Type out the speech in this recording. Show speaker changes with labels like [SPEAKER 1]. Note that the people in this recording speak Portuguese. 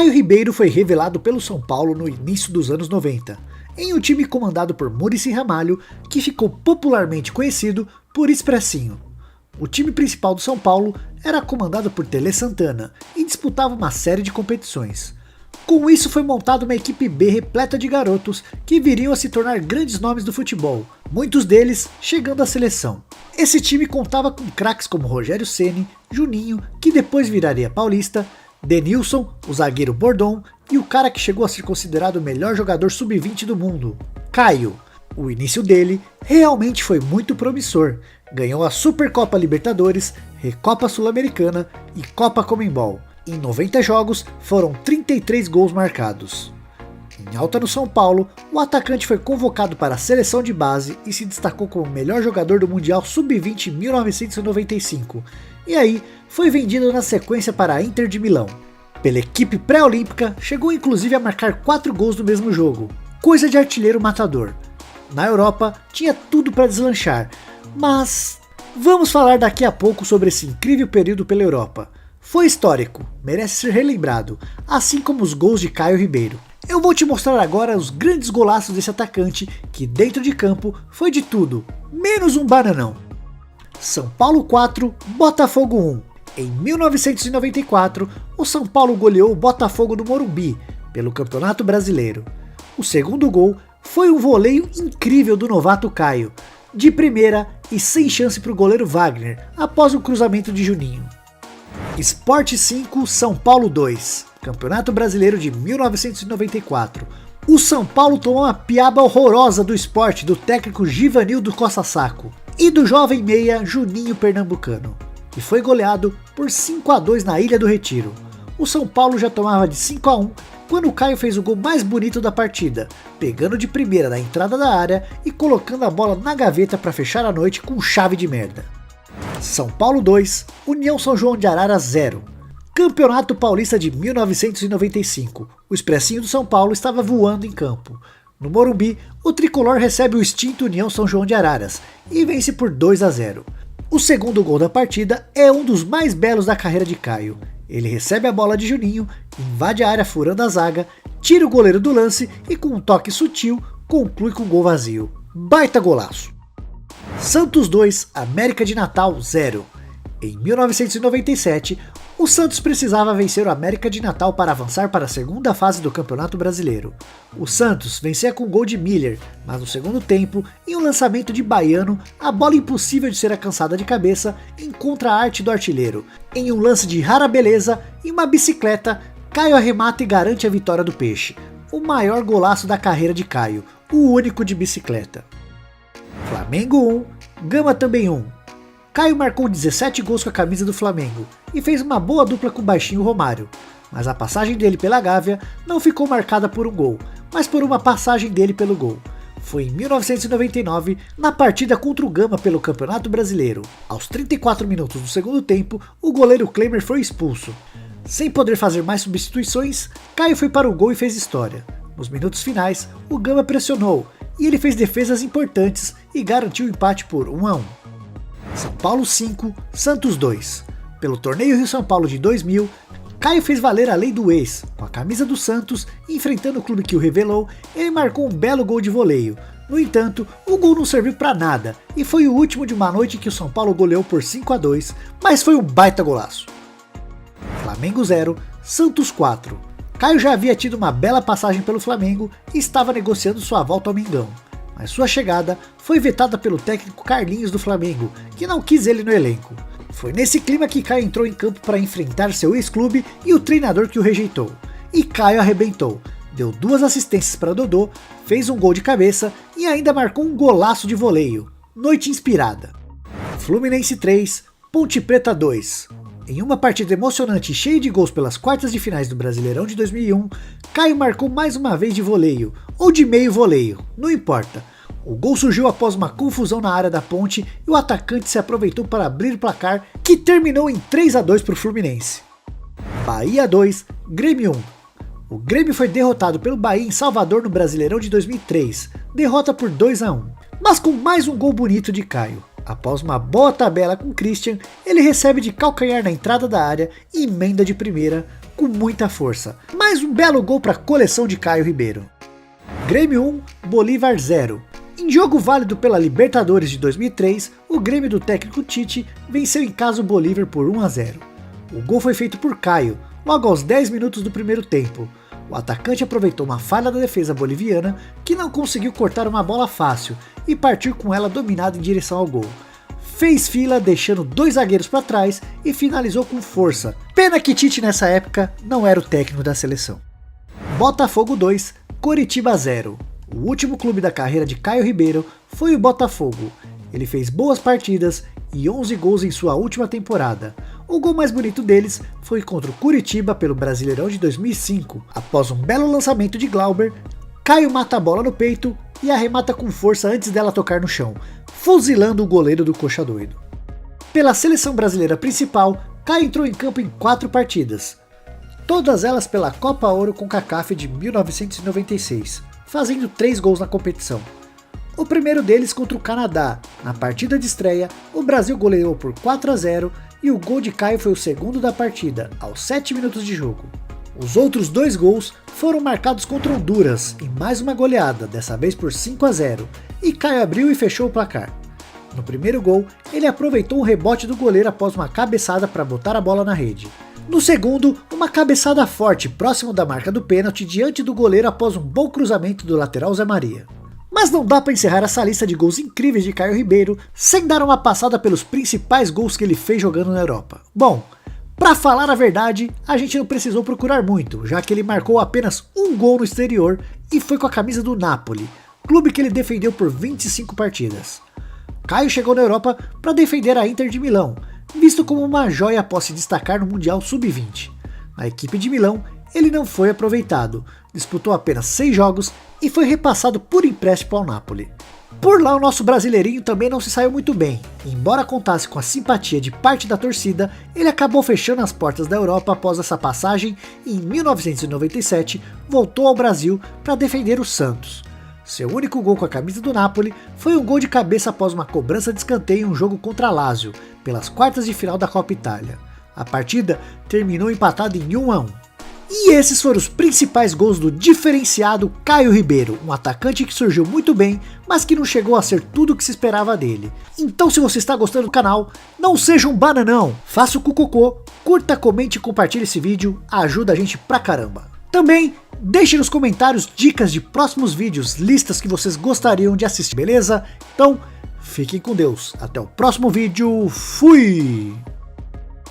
[SPEAKER 1] Caio Ribeiro foi revelado pelo São Paulo no início dos anos 90, em um time comandado por Muricy Ramalho, que ficou popularmente conhecido por Expressinho. O time principal do São Paulo era comandado por Tele Santana e disputava uma série de competições. Com isso foi montada uma equipe B repleta de garotos que viriam a se tornar grandes nomes do futebol, muitos deles chegando à seleção. Esse time contava com craques como Rogério Ceni, Juninho, que depois viraria paulista, Denilson, o zagueiro Bordon e o cara que chegou a ser considerado o melhor jogador sub-20 do mundo, Caio. O início dele realmente foi muito promissor, ganhou a Supercopa Libertadores, Recopa Sul-Americana e Copa Comembol. Em 90 jogos foram 33 gols marcados. Em alta no São Paulo, o atacante foi convocado para a seleção de base e se destacou como o melhor jogador do Mundial Sub-20 em 1995, e aí foi vendido na sequência para a Inter de Milão. Pela equipe pré-olímpica, chegou inclusive a marcar 4 gols no mesmo jogo, coisa de artilheiro matador. Na Europa, tinha tudo para deslanchar, mas vamos falar daqui a pouco sobre esse incrível período pela Europa. Foi histórico, merece ser relembrado, assim como os gols de Caio Ribeiro. Eu vou te mostrar agora os grandes golaços desse atacante que dentro de campo foi de tudo, menos um bananão. São Paulo 4, Botafogo 1. Em 1994, o São Paulo goleou o Botafogo no Morumbi, pelo Campeonato Brasileiro. O segundo gol foi um voleio incrível do novato Caio, de primeira e sem chance para o goleiro Wagner, após o cruzamento de Juninho. Sport 5, São Paulo 2, Campeonato Brasileiro de 1994. O São Paulo tomou uma piaba horrorosa do Sport do técnico Givanildo Costa Sacco e do jovem meia Juninho Pernambucano, e foi goleado por 5-2 na Ilha do Retiro. O São Paulo já tomava de 5-1 quando o Caio fez o gol mais bonito da partida, pegando de primeira na entrada da área e colocando a bola na gaveta para fechar a noite com chave de merda. São Paulo 2, União São João de Araras 0. Campeonato Paulista de 1995. O Expressinho do São Paulo estava voando em campo. No Morumbi, o tricolor recebe o extinto União São João de Araras e vence por 2-0. O segundo gol da partida é um dos mais belos da carreira de Caio. Ele recebe a bola de Juninho, invade a área furando a zaga, tira o goleiro do lance e com um toque sutil conclui com um gol vazio. Baita golaço! Santos 2, América de Natal 0. Em 1997, o Santos precisava vencer o América de Natal para avançar para a segunda fase do Campeonato Brasileiro. O Santos vencia com um gol de Miller, mas no segundo tempo, em um lançamento de Baiano, a bola impossível de ser alcançada de cabeça encontra a arte do artilheiro. Em um lance de rara beleza, em uma bicicleta, Caio arremata e garante a vitória do Peixe. O maior golaço da carreira de Caio, o único de bicicleta. Flamengo 1, Gama também 1. Caio marcou 17 gols com a camisa do Flamengo e fez uma boa dupla com o baixinho Romário, mas a passagem dele pela Gávea não ficou marcada por um gol, mas por uma passagem dele pelo gol. Foi em 1999, na partida contra o Gama pelo Campeonato Brasileiro. Aos 34 minutos do segundo tempo, o goleiro Klemer foi expulso. Sem poder fazer mais substituições, Caio foi para o gol e fez história. Nos minutos finais, o Gama pressionou e ele fez defesas importantes e garantiu o empate por 1-1. São Paulo 5, Santos 2. Pelo torneio Rio-São Paulo de 2000, Caio fez valer a lei do ex. Com a camisa do Santos, enfrentando o clube que o revelou, ele marcou um belo gol de voleio. No entanto, o gol não serviu para nada e foi o último de uma noite que o São Paulo goleou por 5-2, mas foi um baita golaço. Flamengo 0, Santos 4. Caio já havia tido uma bela passagem pelo Flamengo e estava negociando sua volta ao Mengão, mas sua chegada foi vetada pelo técnico Carlinhos do Flamengo, que não quis ele no elenco. Foi nesse clima que Caio entrou em campo para enfrentar seu ex-clube e o treinador que o rejeitou. E Caio arrebentou, deu 2 assistências para Dodô, fez um gol de cabeça e ainda marcou um golaço de voleio. Noite inspirada. Fluminense 3, Ponte Preta 2. Em uma partida emocionante e cheia de gols pelas quartas de finais do Brasileirão de 2001, Caio marcou mais uma vez de voleio, ou de meio voleio, não importa. O gol surgiu após uma confusão na área da Ponte e o atacante se aproveitou para abrir o placar, que terminou em 3-2 para o Fluminense. Bahia 2, Grêmio 1. O Grêmio foi derrotado pelo Bahia em Salvador no Brasileirão de 2003, derrota por 2-1, mas com mais um gol bonito de Caio. Após uma boa tabela com Christian, ele recebe de calcanhar na entrada da área e emenda de primeira com muita força. Mais um belo gol para a coleção de Caio Ribeiro. Grêmio 1, Bolívar 0. Em jogo válido pela Libertadores de 2003, o Grêmio do técnico Tite venceu em casa o Bolívar por 1-0. O gol foi feito por Caio, logo aos 10 minutos do primeiro tempo. O atacante aproveitou uma falha da defesa boliviana, que não conseguiu cortar uma bola fácil, e partiu com ela dominada em direção ao gol. Fez fila, deixando 2 zagueiros para trás e finalizou com força. Pena que Tite nessa época não era o técnico da seleção. Botafogo 2, Coritiba 0. O último clube da carreira de Caio Ribeiro foi o Botafogo. Ele fez boas partidas e 11 gols em sua última temporada. O gol mais bonito deles foi contra o Coritiba pelo Brasileirão de 2005. Após um belo lançamento de Glauber, Caio mata a bola no peito e arremata com força antes dela tocar no chão, fuzilando o goleiro do Coxa Doido. Pela seleção brasileira principal, Caio entrou em campo em 4 partidas, todas elas pela Copa Ouro CONCACAF de 1996, fazendo 3 gols na competição. O primeiro deles contra o Canadá. Na partida de estreia, o Brasil goleou por 4-0 e o gol de Caio foi o segundo da partida, aos 7 minutos de jogo. Os outros 2 gols foram marcados contra Honduras, em mais uma goleada, dessa vez por 5-0, e Caio abriu e fechou o placar. No primeiro gol, ele aproveitou um rebote do goleiro após uma cabeçada para botar a bola na rede. No segundo, uma cabeçada forte próximo da marca do pênalti diante do goleiro após um bom cruzamento do lateral Zé Maria. Mas não dá para encerrar essa lista de gols incríveis de Caio Ribeiro sem dar uma passada pelos principais gols que ele fez jogando na Europa. Bom, para falar a verdade, a gente não precisou procurar muito, já que ele marcou apenas um gol no exterior e foi com a camisa do Napoli, clube que ele defendeu por 25 partidas. Caio chegou na Europa para defender a Inter de Milão, visto como uma joia após se destacar no Mundial Sub-20. Na equipe de Milão, ele não foi aproveitado, disputou apenas 6 jogos e foi repassado por empréstimo ao Napoli. Por lá o nosso brasileirinho também não se saiu muito bem. Embora contasse com a simpatia de parte da torcida, ele acabou fechando as portas da Europa após essa passagem e em 1997 voltou ao Brasil para defender o Santos. Seu único gol com a camisa do Napoli foi um gol de cabeça após uma cobrança de escanteio em um jogo contra a Lazio, pelas quartas de final da Copa Itália. A partida terminou empatada em 1-1. E esses foram os principais gols do diferenciado Caio Ribeiro, um atacante que surgiu muito bem, mas que não chegou a ser tudo o que se esperava dele. Então se você está gostando do canal, não seja um bananão, faça o cucocô, curta, comente e compartilhe esse vídeo, ajuda a gente pra caramba. Também deixe nos comentários dicas de próximos vídeos, listas que vocês gostariam de assistir, beleza? Então fiquem com Deus, até o próximo vídeo, fui!